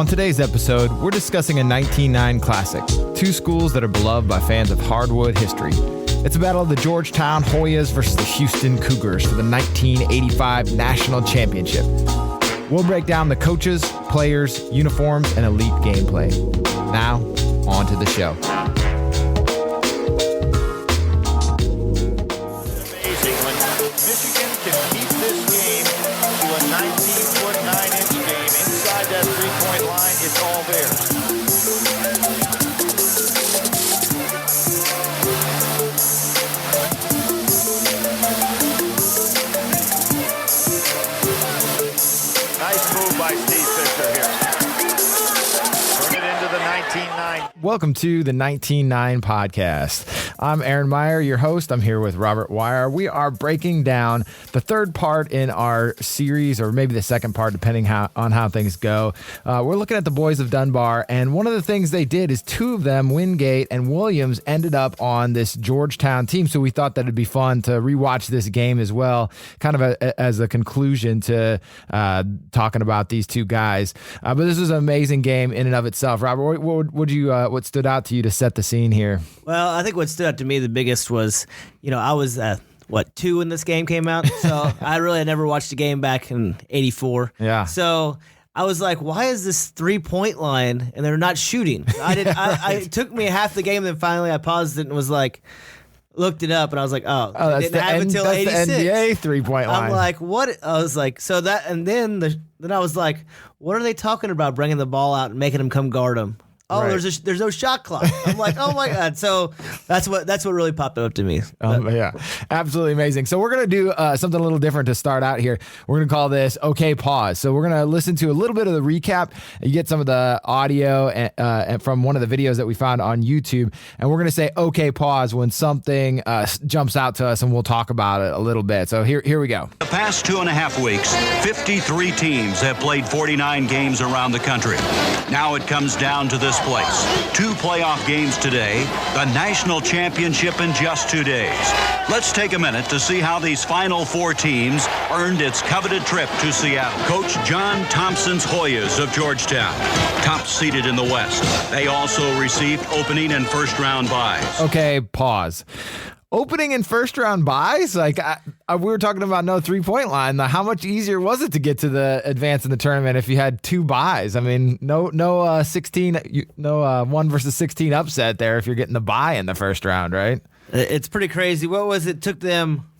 On today's episode, we're discussing a 1909 classic, two schools that are beloved by fans of Hardwood History. It's a battle of the Georgetown Hoyas versus the Houston Cougars for the 1985 National Championship. We'll break down the coaches, players, uniforms, and elite gameplay. Now, on to the show. Amazing when Michigan can keep this game to a 19-foot 9-inch game. Inside that three-point line, it's all theirs. Nice move by Steve Fisher here. Turn it into the 19-9. Welcome to the 1909 podcast. I'm Aaron Meyer, your host. I'm here with Robert Wire. We are breaking down the third part in our series, or maybe the second part, depending on how things go. We're looking at the Boys of Dunbar, and one of the things they did is two of them, Wingate and Williams, ended up on this Georgetown team, so we thought that it'd be fun to rewatch this game as well, kind of as a conclusion to talking about these two guys. But this was an amazing game in and of itself. Robert, what stood out to you to set the scene here? Well, I think what stood out to me the biggest was, I was, 2 when this game came out, so I really had never watched a game back in 84. Yeah. So I was like, why is this 3-point line and they're not shooting? It took me half the game, then finally I paused it and was like, looked it up, and I was like, oh that's didn't have it till 86. The NBA 3-point line. I'm like, what? I was like, so that, and then I was like, what are they talking about bringing the ball out and making them come guard them? Oh, right. there's no shot clock. I'm like, oh my God. So that's what really popped up to me. Yeah, absolutely amazing. So we're going to do something a little different to start out here. We're going to call this Okay Pause. So we're going to listen to a little bit of the recap. You get some of the audio and from one of the videos that we found on YouTube. And we're going to say Okay Pause when something jumps out to us, and we'll talk about it a little bit. So here we go. The past 2.5 weeks, 53 teams have played 49 games around the country. Now it comes down to this place. 2 playoff games today, the national championship in just 2 days. Let's take a minute to see how these final 4 teams earned its coveted trip to Seattle. Coach John Thompson's Hoyas of Georgetown, top seeded in the West. They also received opening and first round byes. Okay, pause. Opening and first round buys, like we were talking about no 3-point line. How much easier was it to get to the advance in the tournament if you had 2 buys? I mean, no 16, no 1 versus 16 upset there if you're getting the buy in the first round, right? It's pretty crazy. What was it? Took them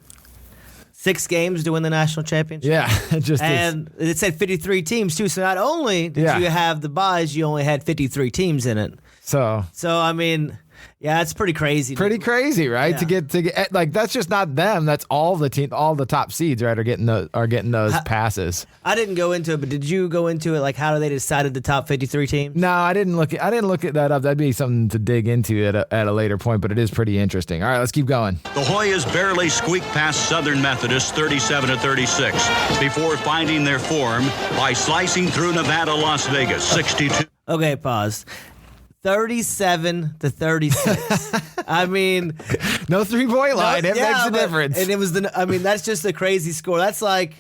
6 games to win the national championship. Yeah, it said 53 teams too. So not only did you have the buys, you only had 53 teams in it. So I mean. Yeah, it's pretty crazy. Pretty crazy, right? Yeah. To get like, that's just not them. That's all the team, all the top seeds, right? Are getting those passes. I didn't go into it, but did you go into it? Like, how they decided the top 53 teams? No, I didn't look at that up. That'd be something to dig into at a later point, but it is pretty interesting. All right, let's keep going. The Hoyas barely squeaked past Southern Methodist 37-36 before finding their form by slicing through Nevada, Las Vegas 62. Okay, pause. 37-36. I mean, no 3-point line. It makes a difference. And it was that's just a crazy score. That's like,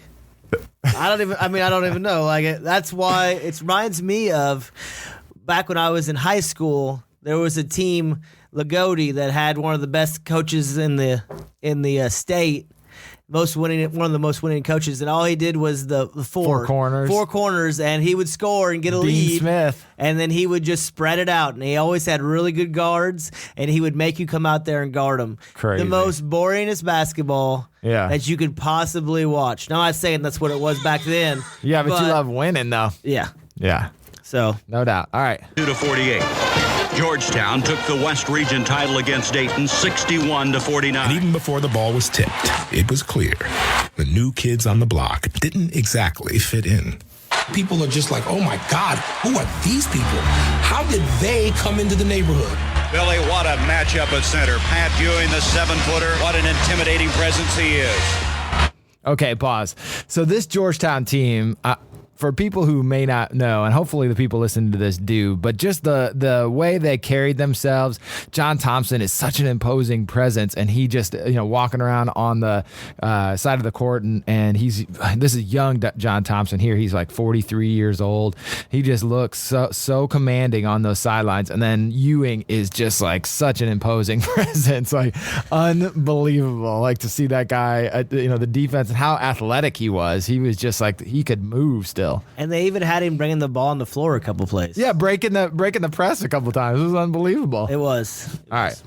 I don't even know. Like, that's why it reminds me of back when I was in high school. There was a team, Lagodi, that had one of the best coaches in the state. One of the most winning coaches, and all he did was the four corners, and he would score and get a lead. Smith, and then he would just spread it out, and he always had really good guards, and he would make you come out there and guard him. Crazy. The most boringest basketball that you could possibly watch. Now, I'm not saying that's what it was back then. Yeah, but you love winning, though. Yeah. So no doubt. All right. 2-48. Georgetown took the West Region title against Dayton 61-49. And even before the ball was tipped, it was clear the new kids on the block didn't exactly fit in. People are just like, oh my God, who are these people? How did they come into the neighborhood? Billy, what a matchup at center. Pat Ewing, the 7-footer. What an intimidating presence he is. Okay, pause. So this Georgetown team, for people who may not know, and hopefully the people listening to this do, but just the way they carried themselves, John Thompson is such an imposing presence, and he just, walking around on the side of the court, and this is young John Thompson here. He's like 43 years old. He just looks so commanding on those sidelines. And then Ewing is just like such an imposing presence, like unbelievable. Like to see that guy, the defense and how athletic he was. He was just like, he could move still. And they even had him bringing the ball on the floor a couple plays. Yeah, breaking the press a couple times. It was unbelievable. It was. All right.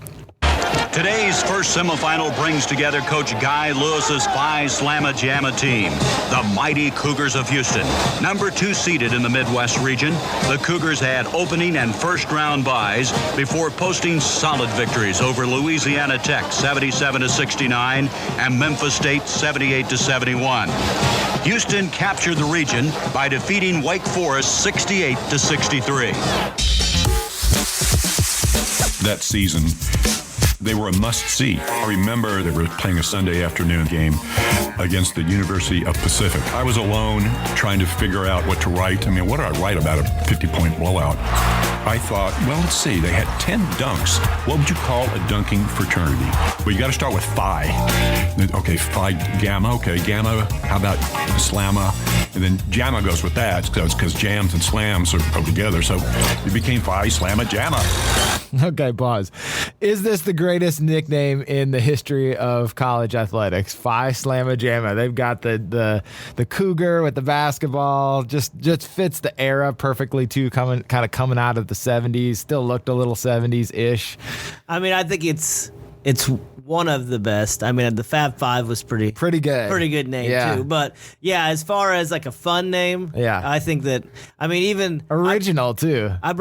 Today's first semifinal brings together Coach Guy Lewis's Phi Slama Jama team, the mighty Cougars of Houston. Number 2 seeded in the Midwest region, the Cougars had opening and first-round byes before posting solid victories over Louisiana Tech 77-69 and Memphis State 78-71. Houston captured the region by defeating Wake Forest 68-63. That season, they were a must-see. I remember they were playing a Sunday afternoon game against the University of Pacific. I was alone trying to figure out what to write. I mean, what do I write about a 50-point blowout? I thought, well, let's see. They had 10 dunks. What would you call a dunking fraternity? Well, you got to start with Phi. Okay, Phi Gamma. Okay, Gamma. How about Slama? And then Jama goes with that because jams and slams are together. So it became Phi Slama Jama. Okay, pause. Is this the greatest nickname in the history of college athletics? Phi Slama Jama. They've got the Cougar with the basketball. Just fits the era perfectly too. Coming out of the 70s. Still looked a little 70s-ish. I mean, I think it's one of the best. I mean, the Fab Five was pretty good. Pretty good name too. But yeah, as far as like a fun name, I think that, I mean, even original too. I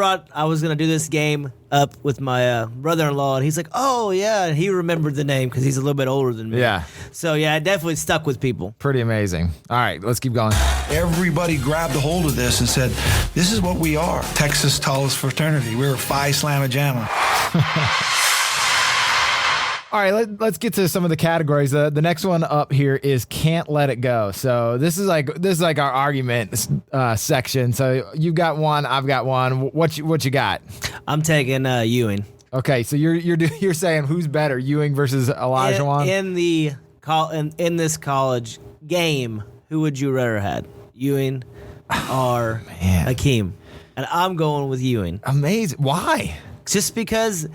was gonna do this game up with my brother-in-law, and he's like, "Oh yeah," and he remembered the name because he's a little bit older than me. Yeah. So yeah, it definitely stuck with people. Pretty amazing. All right, let's keep going. Everybody grabbed a hold of this and said, "This is what we are, Texas' tallest fraternity. We're Phi Slama Jama." All right, let's get to some of the categories. The next one up here is Can't Let It Go. So this is like our argument section. So you've got one, I've got one. What you got? I'm taking Ewing. Okay, so you're saying who's better, Ewing versus Olajuwon? In this college game, who would you rather had, Ewing or Hakeem? And I'm going with Ewing. Amazing. Why? Just because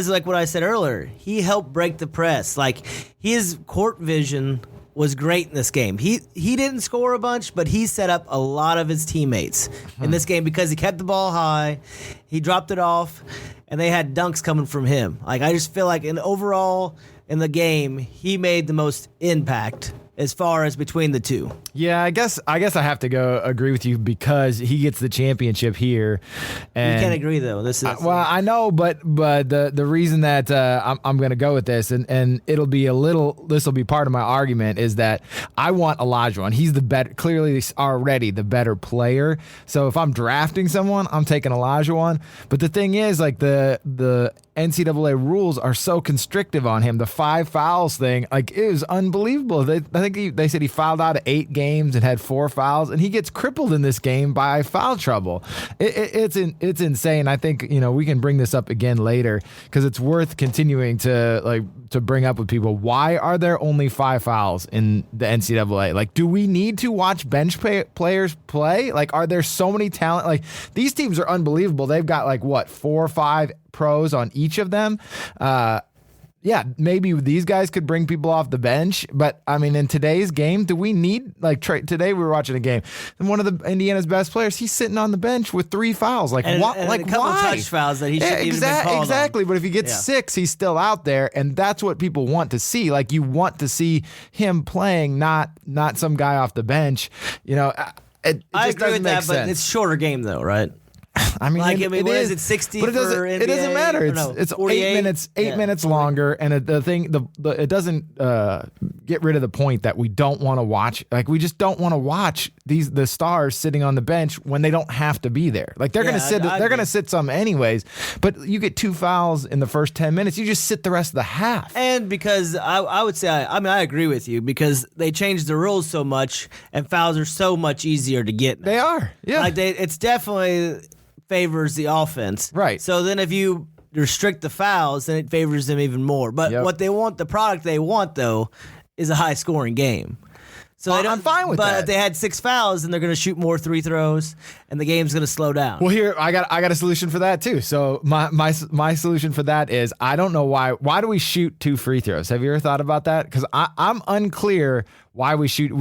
like what I said earlier, he helped break the press. Like, his court vision was great in this game. He didn't score a bunch, but he set up a lot of his teammates in this game because he kept the ball high, he dropped it off, and they had dunks coming from him. Like, I just feel like overall in the game, he made the most impact as far as between the two. Yeah, I guess I have to go agree with you because he gets the championship here. And you can't agree though. This is I know, but the reason that I'm going to go with this, and it'll be this will be part of my argument, is that I want Olajuwon. He's the better, clearly already the better player. So if I'm drafting someone, I'm taking Olajuwon. But the thing is, like, the NCAA rules are so constrictive on him. The 5 fouls thing, like, it was unbelievable. I think they said he fouled out of 8 games and had 4 fouls, and he gets crippled in this game by foul trouble. It's insane. I think we can bring this up again later because it's worth continuing to bring up with people. Why are there only 5 fouls in the NCAA? Like, do we need to watch bench players play? Like, are there so many talent? Like, these teams are unbelievable. They've got 4 or 5 pros on each of them. Yeah, maybe these guys could bring people off the bench, but I mean, in today's game, do we need today we were watching a game and one of the Indiana's best players, he's sitting on the bench with 3 fouls. Like, what? And a couple why? Touch fouls that he shouldn't even been called exactly. on. But if he gets 6, he's still out there, and that's what people want to see. Like, you want to see him playing, not some guy off the bench. I agree with that, but it's shorter game though, right? I mean, Like, it what is is it, 60 but it doesn't, for it doesn't NBA? matter. Or no, It's 48? 8 minutes longer, and it doesn't get rid of the point that we don't want to watch. Like, we just don't want to watch the stars sitting on the bench when they don't have to be there. Like, they're gonna sit. They're gonna sit some anyways. But you get 2 fouls in the first 10 minutes, you just sit the rest of the half. And because I would say, I agree with you, because they changed the rules so much, and fouls are so much easier to get. They are, yeah. Like, it's definitely favors the offense. Right. So then if you restrict the fouls, then it favors them even more. But what they want, the product they want, though, is a high-scoring game. So I'm fine with that. But if they had 6 fouls, then they're going to shoot more free throws, and the game's going to slow down. Well, here I got a solution for that too. So my solution for that is, I don't know why do we shoot 2 free throws? Have you ever thought about that? Because I'm unclear why we shoot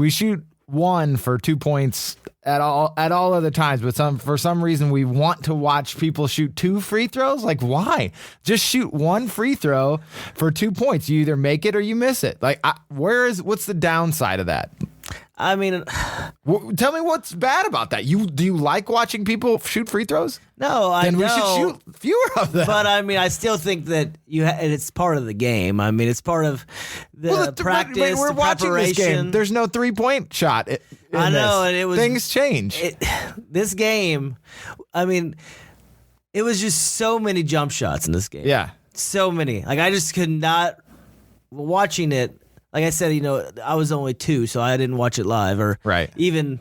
1 for 2 points at all other times, but for some reason we want to watch people shoot 2 free throws. Like, why? Just shoot 1 free throw for 2 points. You either make it or you miss it. Like, what's the downside of that? I mean, tell me what's bad about that. Do you like watching people shoot free throws? No, I then know. we should shoot fewer of them. But I mean, I still think that it's part of the game. I mean, it's part of the practice. We're the watching this preparation. game. There's no 3-point shot. I know, and it was things change. This game, I mean, it was just so many jump shots in this game. Yeah, so many. Like, I just could not watching it. Like I said, I was only 2, so I didn't watch it live or even,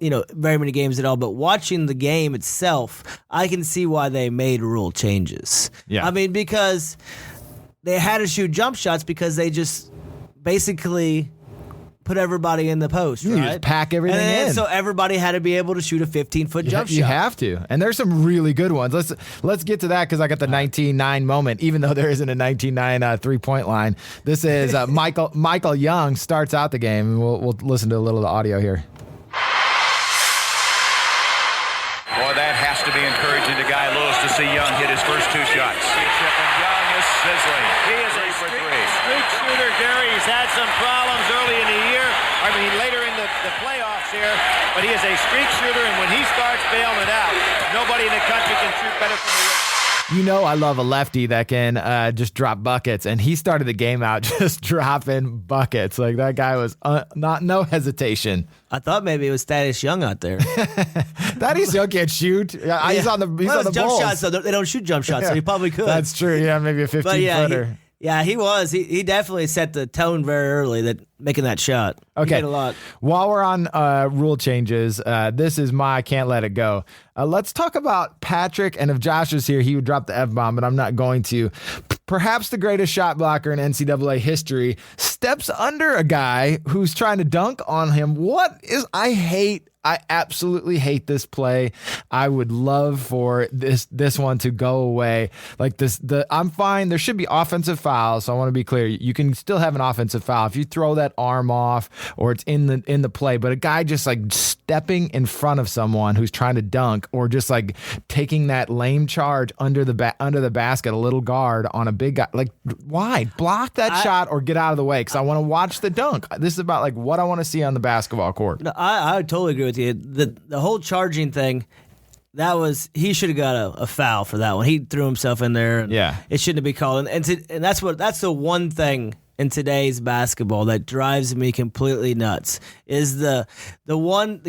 very many games at all. But watching the game itself, I can see why they made rule changes. Yeah. I mean, because they had to shoot jump shots because they just basically put everybody in the post, right? You just pack everything in. So everybody had to be able to shoot a 15-foot jump shot. You have to. And there's some really good ones. Let's get to that, because I got the 19-9 moment, even though there isn't a 19-9 3-point line. This is Michael Young starts out the game, and we'll listen to a little of the audio here. Boy, that has to be encouraging to Guy Lewis to see Young hit his first 2 shots. And Young is sizzling. He is a streak shooter, Gary. He's had some problems early in the year. I mean, later in the playoffs here. But he is a streak shooter, and when he starts bailing it out, nobody in the country can shoot better from the rim. I love a lefty that can just drop buckets, and he started the game out just dropping buckets. Like, that guy was no hesitation. I thought maybe it was Thaddeus Young out there. Thaddeus Young can't shoot. He's on the jump Bulls. shots, so they don't shoot jump shots, so he probably could. That's true. Yeah, maybe a 15-footer. He was. He definitely set the tone very early, that making that shot. Okay. He made a lot. While we're on rule changes, this is I can't let it go. Let's talk about Patrick, and if Josh was here, he would drop the F-bomb, but I'm not going to. Perhaps the greatest shot blocker in NCAA history steps under a guy who's trying to dunk on him. I absolutely hate this play. I would love for this one to go away. Like I'm fine. There should be offensive fouls. So I want to be clear. You can still have an offensive foul if you throw that arm off or it's in the play. But a guy just like stepping in front of someone who's trying to dunk, or just like taking that lame charge under the basket, a little guard on a big guy. Like, why? Block that shot or get out of the way, because I want to watch the dunk. This is about like what I want to see on the basketball court. No, I totally agree with you. The whole charging thing, he should have got a foul for that one. He threw himself in there. And it shouldn't be called. And that's the one thing in today's basketball that drives me completely nuts is the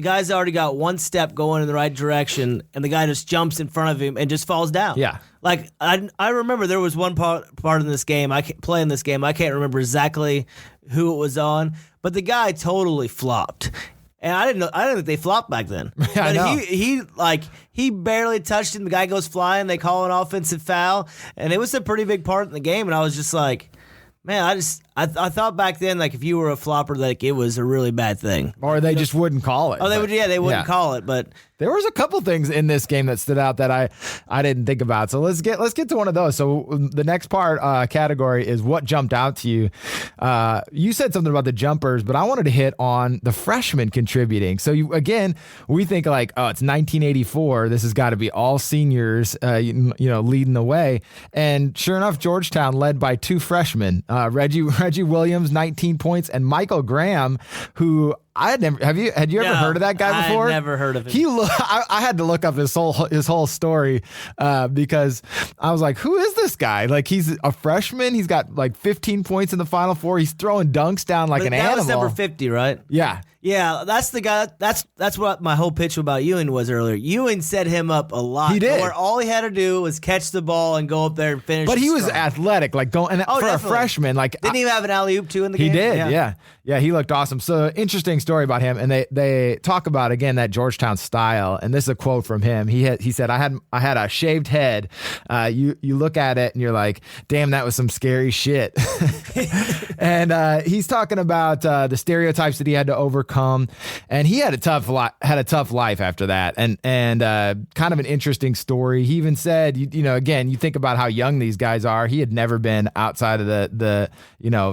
guy's already got one step going in the right direction, and the guy just jumps in front of him and just falls down. Yeah. Like, I remember there was one part in this game, playing this game, I can't remember exactly who it was on, but the guy totally flopped. And I didn't think they flopped back then. I know. He barely touched him. The guy goes flying. They call an offensive foul, and it was a pretty big part in the game. And I was just like, man, I thought back then, like, if you were a flopper, like, it was a really bad thing. Or they just wouldn't call it. Oh, they wouldn't call it. But there was a couple things in this game that stood out that I didn't think about. So let's get to one of those. So the next category is what jumped out to you. You said something about the jumpers, but I wanted to hit on the freshmen contributing. So we think like, oh, it's 1984. This has got to be all seniors, leading the way. And sure enough, Georgetown led by 2 freshmen, Reggie Williams, 19 points, and Michael Graham, who I had never. Had you ever heard of that guy before? I've never heard of him. I had to look up his whole story because I was like, who is this guy? Like, he's a freshman. He's got like 15 points in the Final Four. He's throwing dunks down like an animal. That was number 50, right? Yeah. Yeah, that's the guy. That's what my whole pitch about Ewing was earlier. Ewing set him up a lot. He did. Where all he had to do was catch the ball and go up there and finish. But he was strong. athletic, like for definitely. a freshman. Like, didn't he have an alley-oop too in the he game? did, yeah. He looked awesome. So interesting story about him, and they talk about again that Georgetown style. And this is a quote from him. He said, "I had a shaved head. You look at it and you're like, damn, that was some scary shit." And he's talking about the stereotypes that he had to overcome. And he had a tough life after that, and kind of an interesting story. He even said, again, you think about how young these guys are. He had never been outside of the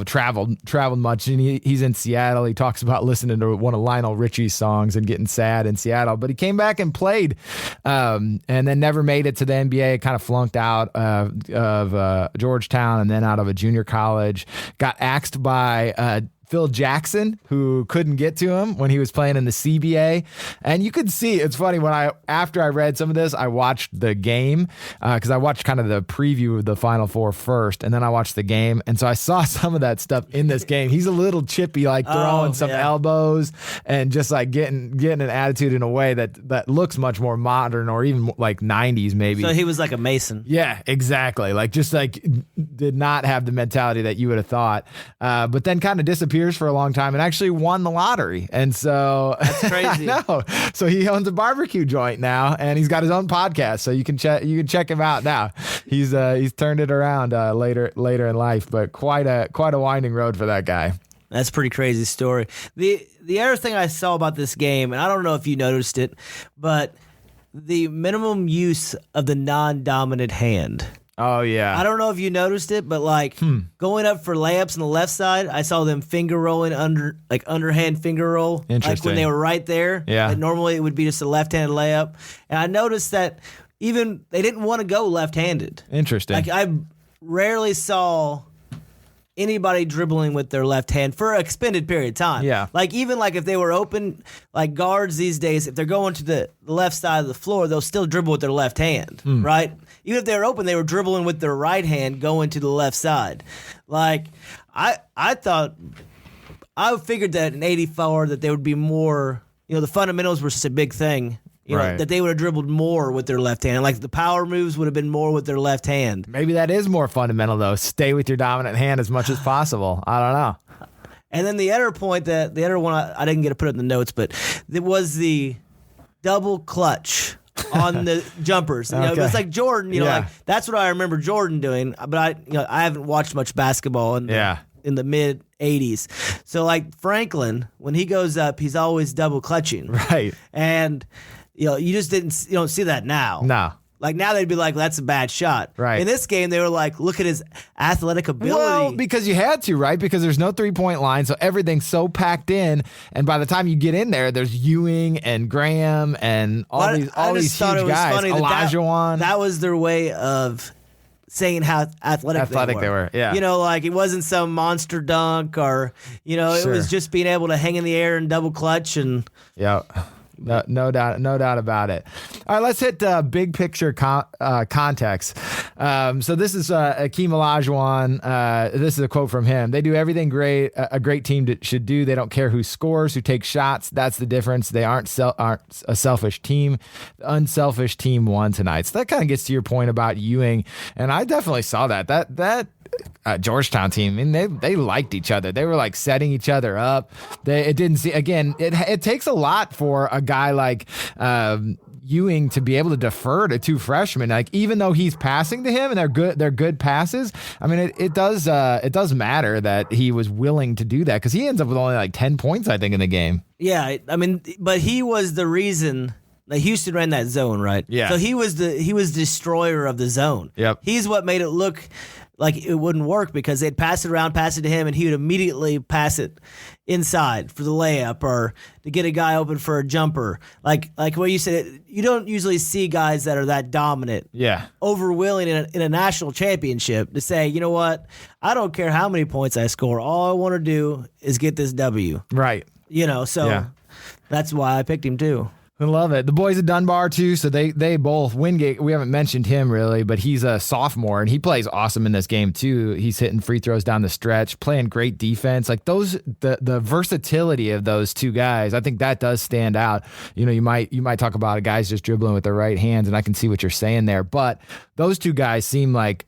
traveled much, and he's in Seattle. He talks about listening to one of Lionel Richie's songs and getting sad in Seattle. But he came back and played, and then never made it to the NBA. Kind of flunked out of Georgetown and then out of a junior college. Got axed by Phil Jackson, who couldn't get to him when he was playing in the CBA. And you could see, it's funny, after I read some of this, I watched the game because I watched kind of the preview of the Final Four first, and then I watched the game. And so I saw some of that stuff in this game. He's a little chippy, like throwing some elbows and just like getting an attitude in a way that looks much more modern, or even like 90s maybe. So he was like a Mason. Yeah, exactly. Like, just like did not have the mentality that you would have thought. But then kind of disappeared for a long time and actually won the lottery. And so that's crazy. I know. So he owns a barbecue joint now, and he's got his own podcast. So you can check him out now. He's turned it around later in life, but quite a winding road for that guy. That's a pretty crazy story. The other thing I saw about this game, and I don't know if you noticed it, but the minimum use of the non-dominant hand. Oh, yeah. I don't know if you noticed it, but going up for layups on the left side, I saw them finger rolling underhand finger roll. Interesting. Like when they were right there. Yeah. Like normally it would be just a left-handed layup. And I noticed that even they didn't want to go left-handed. Interesting. Like I rarely saw anybody dribbling with their left hand for an extended period of time. Yeah. Like even like if they were open, like guards these days, if they're going to the left side of the floor, they'll still dribble with their left hand, right? Even if they were open, they were dribbling with their right hand going to the left side. Like I figured that in 84 that they would be more, the fundamentals were such a big thing. Right. That they would have dribbled more with their left hand. Like the power moves would have been more with their left hand. Maybe that is more fundamental, though. Stay with your dominant hand as much as possible. I don't know. And then the other point, the other one, I didn't get to put it in the notes, but it was the double clutch on the jumpers. Okay. It was like Jordan, Yeah. like that's what I remember Jordan doing. But I haven't watched much basketball in the mid 80s. So like Franklin, when he goes up, he's always double clutching. Right. And you just you don't see that now. No. Like now they'd be like, that's a bad shot. Right. In this game, they were like, look at his athletic ability. Well, because you had to, right? Because there's no 3-point line, so everything's so packed in. And by the time you get in there, there's Ewing and Graham and all these huge guys. Olajuwon. That was their way of saying how athletic they were. Yeah. Like it wasn't some monster dunk or, it was just being able to hang in the air and double clutch and. Yeah. No doubt about it. All right, let's hit big picture context. So this is Akeem Olajuwon. This is a quote from him. They do everything a great team should do. They don't care who scores, who takes shots. That's the difference. They aren't a selfish team. The unselfish team won tonight. So that kind of gets to your point about Ewing, and I definitely saw that Georgetown team. I mean, they liked each other. They were like setting each other up. It takes a lot for a guy like Ewing to be able to defer to two freshmen. Like even though he's passing to him and they're good passes. I mean, it does matter that he was willing to do that because he ends up with only like 10 points, I think, in the game. Yeah, I mean, but he was the reason. Like Houston ran that zone, right? Yeah. So he was destroyer of the zone. Yep. He's what made it look like it wouldn't work because they'd pass it around, pass it to him, and he would immediately pass it inside for the layup or to get a guy open for a jumper. Like what you said, you don't usually see guys that are that dominant. Yeah. Overwhelming in a national championship to say, you know what, I don't care how many points I score. All I want to do is get this W. Right. So that's why I picked him too. I love it. The Boys of Dunbar, too, so they both, Wingate, we haven't mentioned him really, but he's a sophomore, and he plays awesome in this game, too. He's hitting free throws down the stretch, playing great defense. Like the versatility of those two guys, I think that does stand out. You might talk about guys just dribbling with their right hands, and I can see what you're saying there, but those two guys seem like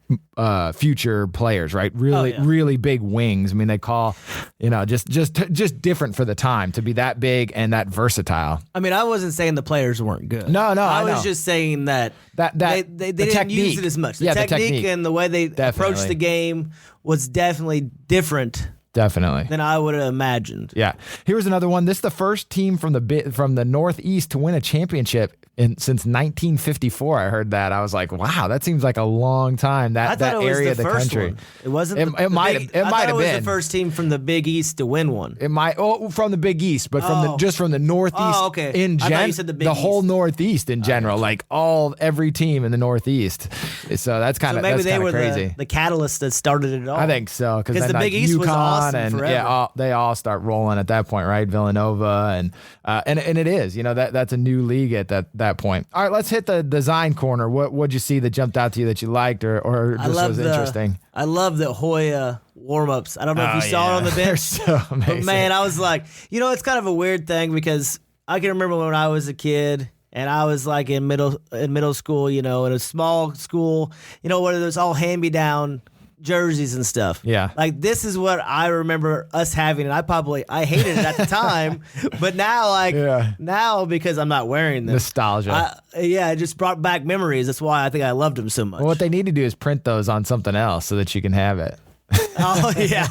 future players, right? Really big wings. I mean, they call, just different for the time to be that big and that versatile. I mean, I wasn't saying the players weren't good. No, I was just saying that they didn't technique. use it as much. The technique and the way they approached the game was definitely different. Definitely. Than I would have imagined. Yeah. Here's another one. This is the first team from the Northeast to win a championship since 1954. I heard that. I was like, wow, that seems like a long time. That area of the country. One. It wasn't. It might have been. It was the first team from the Big East to win one. It might. From the Big East, but from the Northeast. Oh, okay. In general, the whole Northeast in general, like every team in the Northeast. So that's kind of maybe they were crazy. The catalyst that started it all. I think so because the Big East was awesome and forever. they all start rolling at that point, right? Villanova and it is, that's a new league at that point. All right, let's hit the design corner. What'd you see that jumped out to you that you liked or just was interesting? I love the Hoya warm-ups. I don't know if you saw it on the bench. They're so amazing. But man, I was like, it's kind of a weird thing because I can remember when I was a kid and I was like in middle school, in a small school, where there's all hand-me-down jerseys and stuff. Yeah. Like this is what I remember us having, and I hated it at the time, but now now because I'm not wearing them. Nostalgia. It just brought back memories. That's why I think I loved them so much. Well, what they need to do is print those on something else so that you can have it. Oh yeah.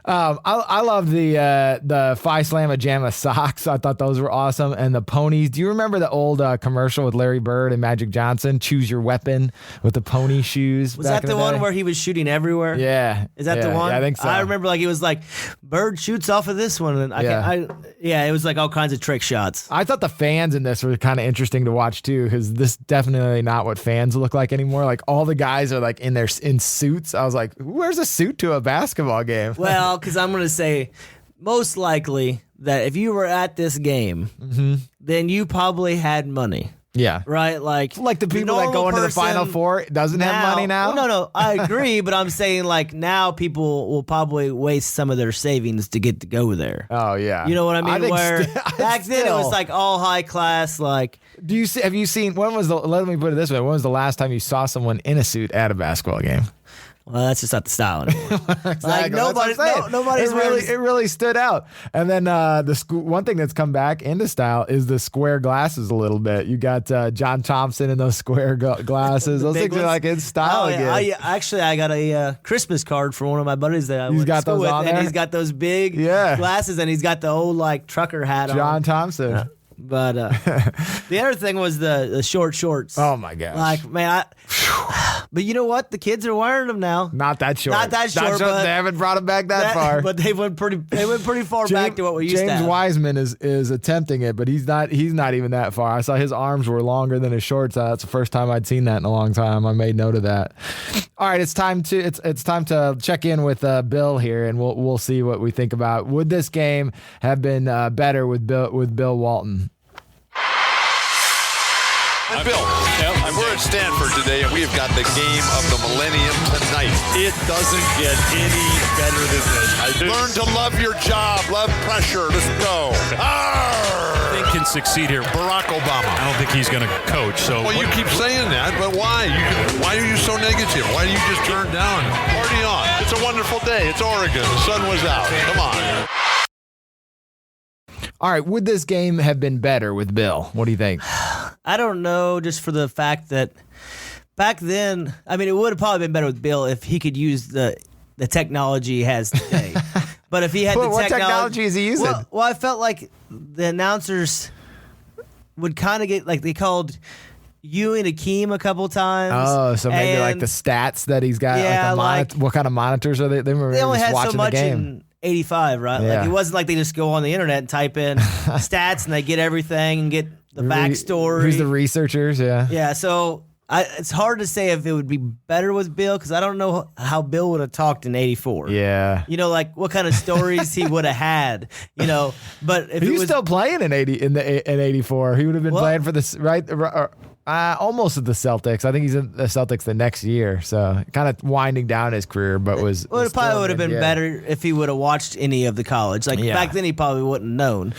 I love the Phi Slama Jama socks. I thought those were awesome. And the ponies. Do you remember the old commercial with Larry Bird and Magic Johnson? Choose your weapon with the pony shoes. Was that the one where he was shooting everywhere? Yeah. Is that the one? Yeah, I think so. I remember he was like, Bird shoots off of this one, and it was like all kinds of trick shots. I thought the fans in this were kind of interesting to watch too, because this definitely not what fans look like anymore. Like all the guys are like in suits. I was like, who wears a suit to a basketball game? Well, because I'm going to say most likely that if you were at this game, then you probably had money. Yeah. Right? Like the people that go into the Final Four doesn't have money now? Well, no, I agree, but I'm saying now people will probably waste some of their savings to get to go there. Oh, yeah. You know what I mean? Back then it was like all high class, like... Have you seen, let me put it this way, when was the last time you saw someone in a suit at a basketball game? Well, that's just not the style anymore. Exactly. Nobody's it really stood out. And then one thing that's come back into style is the square glasses a little bit. You got John Thompson in those square glasses. Those things are like in style again. I got a Christmas card for one of my buddies that I went to school with, and he's got those big glasses, and he's got the old trucker hat on. John Thompson. But the other thing was the short shorts. Oh my gosh! But you know what? The kids are wearing them now. Not that short. But they haven't brought them back that far. But they went pretty far back to what we used to have. James Wiseman is attempting it, but he's not even that far. I saw his arms were longer than his shorts. That's the first time I'd seen that in a long time. I made note of that. All right, it's time to check in with Bill here, and we'll see what we think about. Would this game have been better with Bill Walton? I'm Bill. We're at Stanford today, and we've got the game of the millennium tonight. It doesn't get any better than this. Learn to love your job, love pressure. Let's go. I think can succeed here. Barack Obama. I don't think he's going to coach. So well, you keep saying that, but why? Why are you so negative? Why do you just turn down? Party on. It's a wonderful day. It's Oregon. The sun was out. Come on. All right, would this game have been better with Bill? What do you think? I don't know, just for the fact that back then, I mean, it would have probably been better with Bill if he could use the technology he has today. But if he had what technology is he using? Well, I felt like the announcers would kind of get, they called Ewing Akeem a couple times. Oh, so maybe the stats that he's got. Yeah, what kind of monitors are they? They only had watching so much the game. in 85, right? Yeah. It wasn't like they just go on the internet and type in stats and they get everything and get the backstory. Who's the researchers? Yeah. Yeah. So It's hard to say if it would be better with Bill because I don't know how Bill would have talked in '84. Yeah, like what kind of stories he would have had. But if he it was still playing in '84, he would have been playing for this almost at the Celtics. I think he's in the Celtics the next year, so kind of winding down his career. But it probably would have been better if he would have watched any of the college. Back then, he probably wouldn't have known.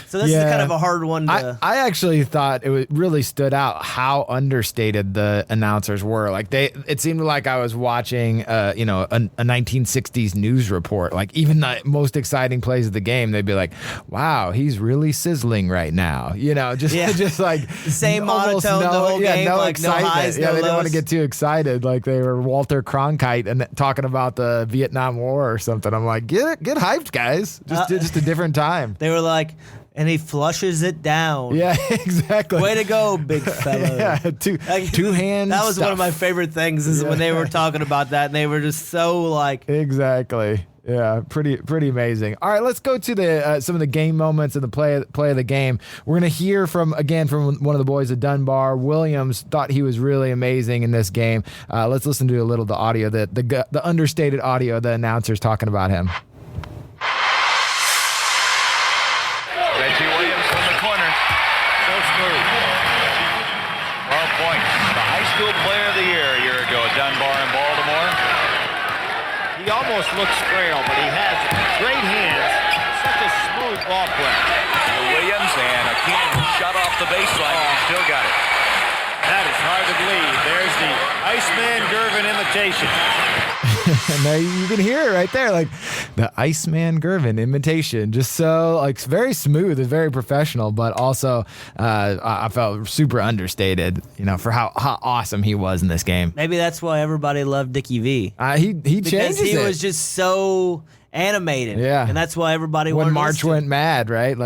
So this is kind of a hard one to. I actually thought really stood out how understated the announcers were. It seemed like I was watching, a 1960s news report. Even the most exciting plays of the game, they'd be like, "Wow, he's really sizzling right now." Just like the same monotone the whole game. No excitement. No highs, they didn't want to lows. get too excited. Like they were Walter Cronkite and talking about the Vietnam War or something. I'm like, get hyped, guys. Just a different time. They were like, and he flushes it down. Yeah, exactly. Way to go, big fella. Yeah, two hands. That was stuff. one of my favorite things is when they were talking about that, and they were just so like. Exactly. Yeah, pretty amazing. All right, let's go to the some of the game moments and the play of the game. We're gonna hear from one of the boys of Dunbar. Williams thought he was really amazing in this game. Let's listen to a little of the audio, the understated audio of the announcers talking about him. Reggie Williams from the corner. So smooth. 12 points. The high school player of the year a year ago at Dunbar in Baltimore. He almost looks frail, but he has great hands. Such a smooth ball player. Williams and a King shot off the baseline. And still got it. That is hard to believe. There's the Iceman Gervin imitation. And now you can hear it right there, like the Iceman Gervin imitation. Just so very smooth and very professional, but also I felt super understated, for how awesome he was in this game. Maybe that's why everybody loved Dickie V. He changes because he it. was just so animated. Yeah. And that's why everybody when wanted March went mad, right?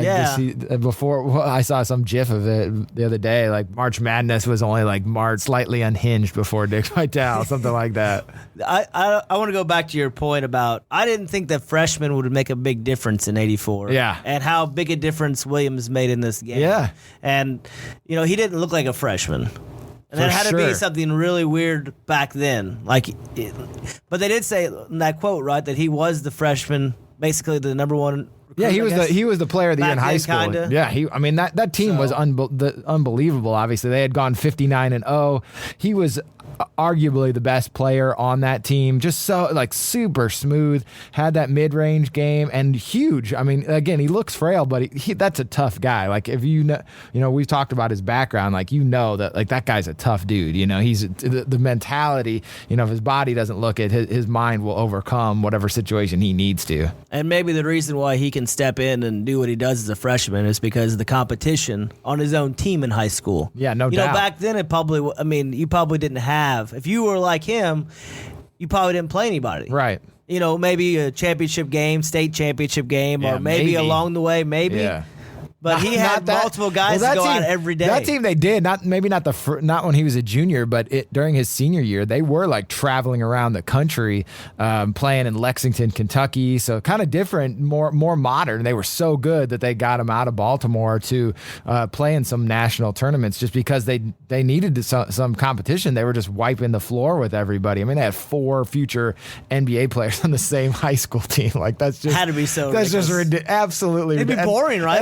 Before I saw some GIF of it the other day, March Madness was only March slightly unhinged before Dick Vitale, something like that. I want to go back to your point about I didn't think that freshmen would make a big difference in '84. Yeah. And how big a difference Williams made in this game. Yeah. And, he didn't look like a freshman. And that had to be something really weird back then. But they did say in that quote, right, that he was the freshman, basically the number one. Yeah, he was the player of the year in high school. Kinda. Yeah, that team was unbelievable. Obviously, they had gone 59-0. He was arguably the best player on that team. Just so super smooth. Had that mid-range game and huge. I mean, again, he looks frail, but that's a tough guy. If we've talked about his background. That that guy's a tough dude. He's the mentality. If his body doesn't look it, his mind will overcome whatever situation he needs to. And maybe the reason why he can step in and do what he does as a freshman is because of the competition on his own team in high school. Yeah, no doubt. Back then you probably didn't have, if you were like him, you probably didn't play anybody. Right. Maybe a championship game, state championship game, or maybe along the way, maybe. Yeah. But he had multiple guys to go out every day. That team they did not when he was a junior, but during his senior year they were traveling around the country, playing in Lexington, Kentucky. So kind of different, more modern. They were so good that they got him out of Baltimore to play in some national tournaments just because they needed some competition. They were just wiping the floor with everybody. I mean, they had 4 future NBA players on the same high school team. That's just had to be so. That's ridiculous. Just absolutely. It'd be boring, right?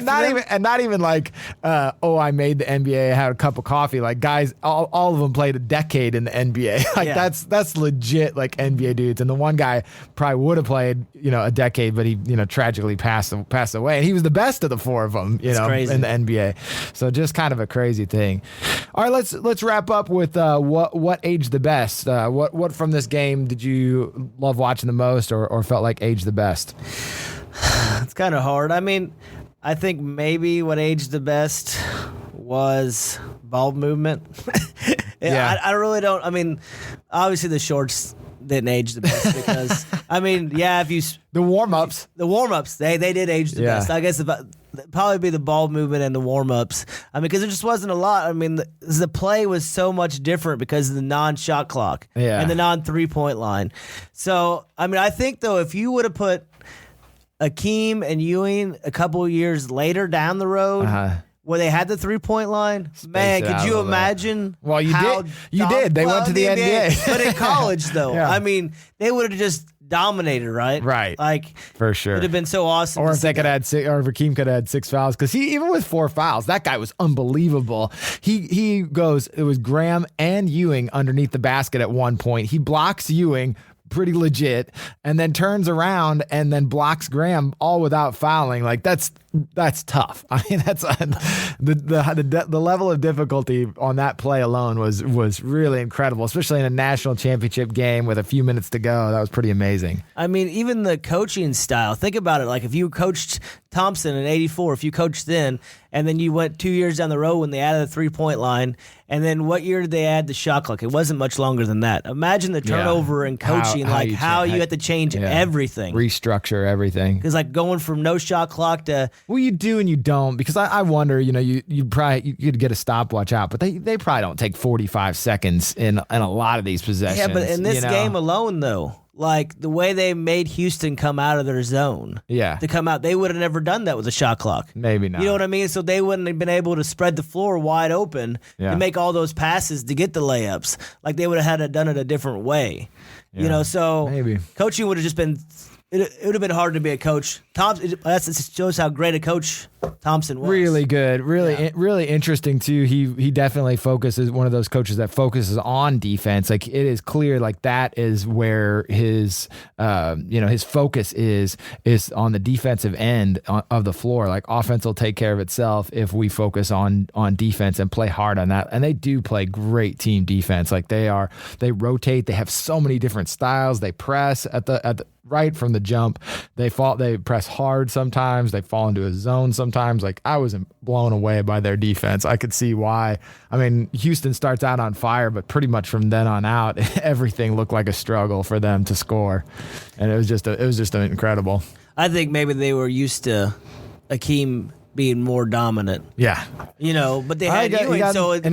And not even I made the NBA, I had a cup of coffee. Guys, all of them played a decade in the NBA. That's legit NBA dudes. And the one guy probably would have played, a decade, but he, tragically passed away. And he was the best of the 4 of them, in the NBA. So just kind of a crazy thing. All right, let's wrap up with what aged the best. What from this game did you love watching the most or felt like aged the best? It's kind of hard. I think maybe what aged the best was ball movement. I really don't. Obviously the shorts didn't age the best because, if you... The warm-ups. They did age the best. I guess probably be the ball movement and the warm-ups. Because there just wasn't a lot. The play was so much different because of the non-shot clock and the non-3-point line. So, I think, though, if you would have put Akeem and Ewing a couple of years later down the road where they had the 3-point line. Man, could you imagine? Well, you did. They went to the NBA. But in college, though, Yeah. I mean, they would have just dominated, right? Right. Like, for sure. it would have been so awesome. Or if they could add six, or if Hakeem could add 6 fouls, because he, even with 4 fouls, that guy was unbelievable. He goes, it was Graham and Ewing underneath the basket at one point. He blocks Ewing, pretty legit, and then turns around and then blocks Graham all without fouling. Like that's tough. I mean, that's the level of difficulty on that play alone was really incredible, especially in a national championship game with a few minutes to go. That was pretty amazing. I mean, even the coaching style. Think about it. Like if you coached Thompson in '84, if you coached then, and then you went 2 years down the road when they added the 3-point line, and then what year did they add the shot clock? It wasn't much longer than that. Imagine the turnover in coaching, how you had to change everything. Restructure everything. Because like going from no shot clock to... Well, you do and you don't, because I wonder, you could get a stopwatch out, but they probably don't take 45 seconds in a lot of these possessions. Yeah, but in this game alone, though, like the way they made Houston come out of their zone to come out, they would have never done that with a shot clock. Maybe not. You know what I mean? So they wouldn't have been able to spread the floor wide open to make all those passes to get the layups. Like they would have had to done it a different way. Yeah. So maybe coaching would have just been... It would have been hard to be a coach. That shows how great a coach Thompson was. Really good. Really interesting, too. He definitely focuses, one of those coaches that focuses on defense. Like, it is clear, like, that is where his focus is on the defensive end of the floor. Like, offense will take care of itself if we focus on defense and play hard on that. And they do play great team defense. Like, they rotate. They have so many different styles. They press at the right from the jump. They press hard sometimes. They fall into a zone sometimes. Like, I was blown away by their defense. I could see why. I mean, Houston starts out on fire, but pretty much from then on out, everything looked like a struggle for them to score. And it was just incredible. I think maybe they were used to Hakeem being more dominant. Yeah. But they had Ewing,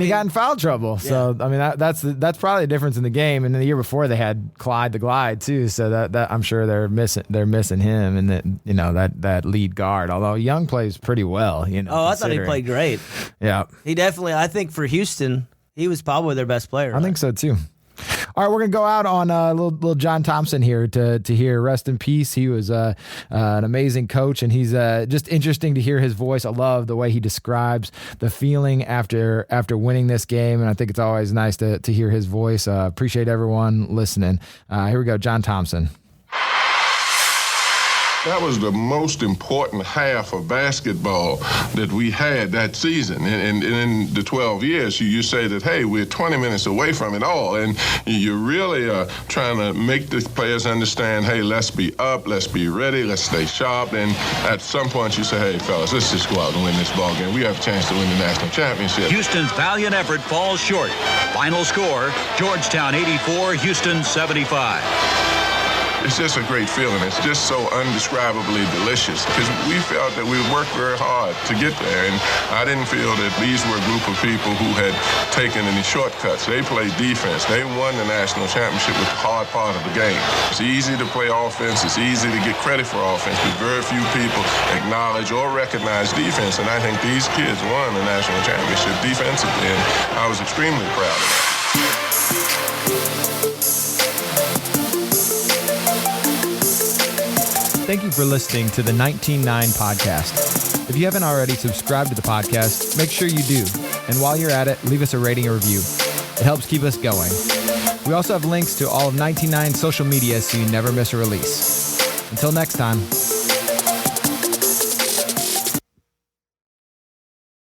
he got in foul trouble. Yeah. So, I mean, that's probably the difference in the game. And the year before they had Clyde the Glide too. So that I'm sure they're missing him and that lead guard. Although Young plays pretty well, I thought he played great. Yeah. He definitely, I think for Houston, he was probably their best player. I think so too. All right, we're going to go out on a little John Thompson here to hear rest in peace. He was an amazing coach, and he's just interesting to hear his voice. I love the way he describes the feeling after winning this game, and I think it's always nice to hear his voice. Appreciate everyone listening. Here we go, John Thompson. That was the most important half of basketball that we had that season. And in the 12 years, you say that, hey, we're 20 minutes away from it all. And you're really trying to make the players understand, hey, let's be up, let's be ready, let's stay sharp. And at some point you say, hey, fellas, let's just go out and win this ball game. We have a chance to win the national championship. Houston's valiant effort falls short. Final score, Georgetown 84, Houston 75. It's just a great feeling. It's just so undescribably delicious because we felt that we worked very hard to get there, and I didn't feel that these were a group of people who had taken any shortcuts. They played defense. They won the national championship with the hard part of the game. It's easy to play offense. It's easy to get credit for offense, but very few people acknowledge or recognize defense, and I think these kids won the national championship defensively, and I was extremely proud of that. Thank you for listening to the 19-9 podcast. If you haven't already subscribed to the podcast, make sure you do. And while you're at it, leave us a rating or review. It helps keep us going. We also have links to all of 19-9's social media so you never miss a release. Until next time.